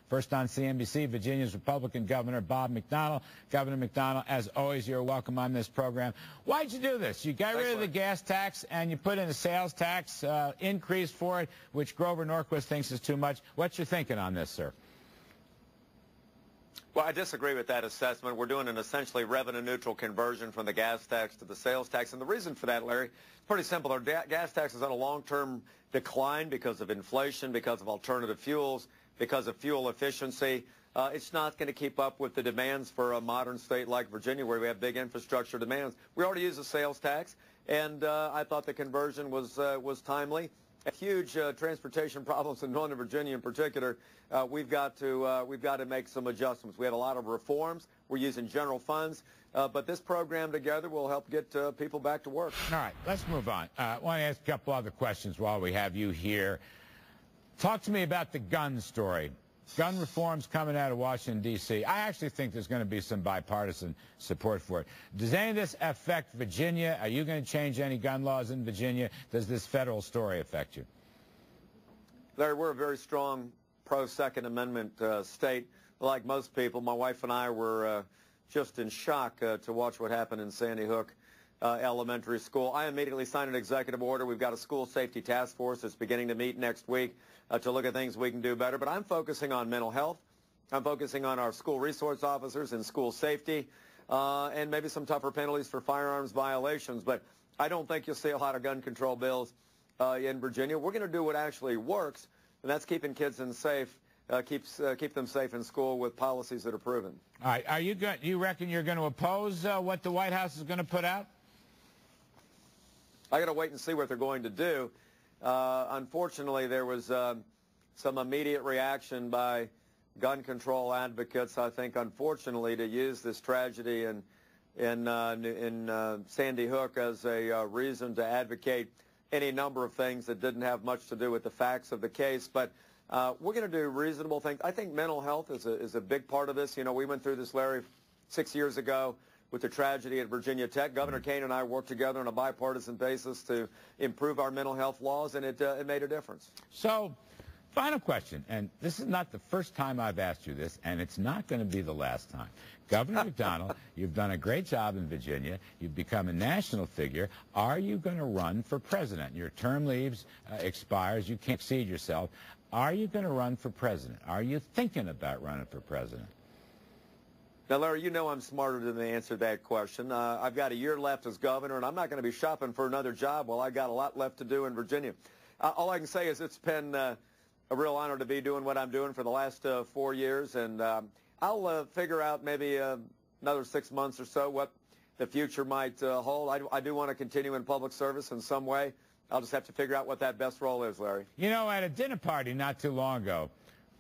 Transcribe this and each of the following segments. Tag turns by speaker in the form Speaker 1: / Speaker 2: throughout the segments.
Speaker 1: First on CNBC, Virginia's Republican Governor Bob McDonnell. Governor McDonnell, as always, you're welcome on this program. Why'd you do this? You got rid of the gas tax and you put in a sales tax increase for it, which Grover Norquist thinks is too much. What's your thinking on this, sir?
Speaker 2: Well, I disagree with that assessment. We're doing an essentially revenue-neutral conversion from the gas tax to the sales tax. And the reason for that, Larry, is pretty simple. Our gas tax is on a long-term decline because of inflation, because of alternative fuels, because of fuel efficiency. It's not going to keep up with the demands for a modern state like Virginia, where we have big infrastructure demands. We already use a sales tax, and I thought the conversion was timely. Huge transportation problems in Northern Virginia in particular. We've got to make some adjustments. We had a lot of reforms. We're using general funds, but this program together will help get people back to work.
Speaker 1: All right, let's move on. I want to ask a couple other questions while we have you here. Talk to me about the gun story. Gun reform's coming out of Washington, D.C. I actually think there's going to be some bipartisan support for it. Does any of this affect Virginia? Are you going to change any gun laws in Virginia? Does this federal story affect you?
Speaker 2: Larry, we're a very strong pro-Second Amendment state. Like most people, my wife and I were just in shock to watch what happened in Sandy Hook Elementary School. I immediately signed an executive order. We've got a school safety task force that's beginning to meet next week to look at things we can do better. But I'm focusing on mental health. I'm focusing on our school resource officers and school safety and maybe some tougher penalties for firearms violations. But I don't think you'll see a lot of gun control bills in Virginia. We're going to do what actually works, and that's keeping kids safe. Keep them safe in school with policies that are proven.
Speaker 1: All right. You reckon you're going to oppose what the White House is going to put out?
Speaker 2: I got to wait and see what they're going to do. Unfortunately, there was some immediate reaction by gun control advocates, I think, unfortunately, to use this tragedy in Sandy Hook as a reason to advocate any number of things that didn't have much to do with the facts of the case. But we're going to do reasonable things. I think mental health is a big part of this. You know, we went through this, Larry, 6 years ago with the tragedy at Virginia Tech. Governor Kane and I worked together on a bipartisan basis to improve our mental health laws, and it made a difference.
Speaker 1: So, final question, and this is not the first time I've asked you this, and it's not going to be the last time. Governor McDonnell, you've done a great job in Virginia. You've become a national figure. Are you going to run for president? Your term expires. You can't exceed yourself. Are you going to run for president? Are you thinking about running for president?
Speaker 2: Now, Larry, you know I'm smarter than to answer that question. I've got a year left as governor, and I'm not going to be shopping for another job while I got a lot left to do in Virginia. All I can say is it's been a real honor to be doing what I'm doing for the last 4 years, and I'll figure out maybe another 6 months or so what the future might hold. I do want to continue in public service in some way. I'll just have to figure out what that best role is, Larry.
Speaker 1: You know, at a dinner party not too long ago,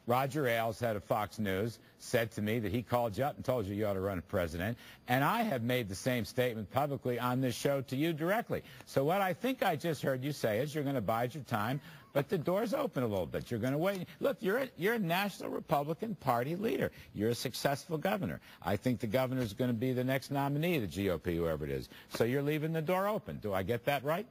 Speaker 1: Roger Ailes, head of Fox News, said to me that he called you up and told you ought to run for president. And I have made the same statement publicly on this show to you directly. So what I think I just heard you say is you're going to bide your time, but the door's open a little bit. You're going to wait. Look, you're a National Republican Party leader. You're a successful governor. I think the governor's going to be the next nominee of the GOP, whoever it is. So you're leaving the door open. Do I get that right?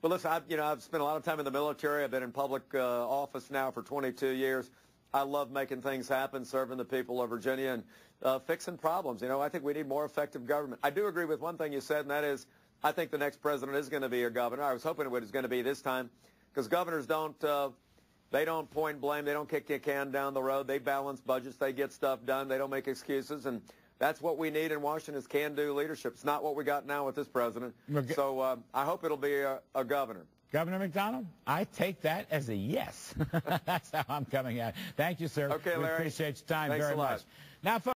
Speaker 2: Well, listen, I've spent a lot of time in the military. I've been in public office now for 22 years. I love making things happen, serving the people of Virginia, and fixing problems. You know, I think we need more effective government. I do agree with one thing you said, and that is I think the next president is going to be a governor. I was hoping it was going to be this time, because governors don't point blame. They don't kick the can down the road. They balance budgets. They get stuff done. They don't make excuses, and that's what we need in Washington is can-do leadership. It's not what we got now with this president. So I hope it'll be a governor.
Speaker 1: Governor McDonnell, I take that as a yes. That's how I'm coming at it. Thank you, sir.
Speaker 2: Okay, Larry.
Speaker 1: We appreciate your time
Speaker 2: Thanks
Speaker 1: very
Speaker 2: a lot.
Speaker 1: much. Now,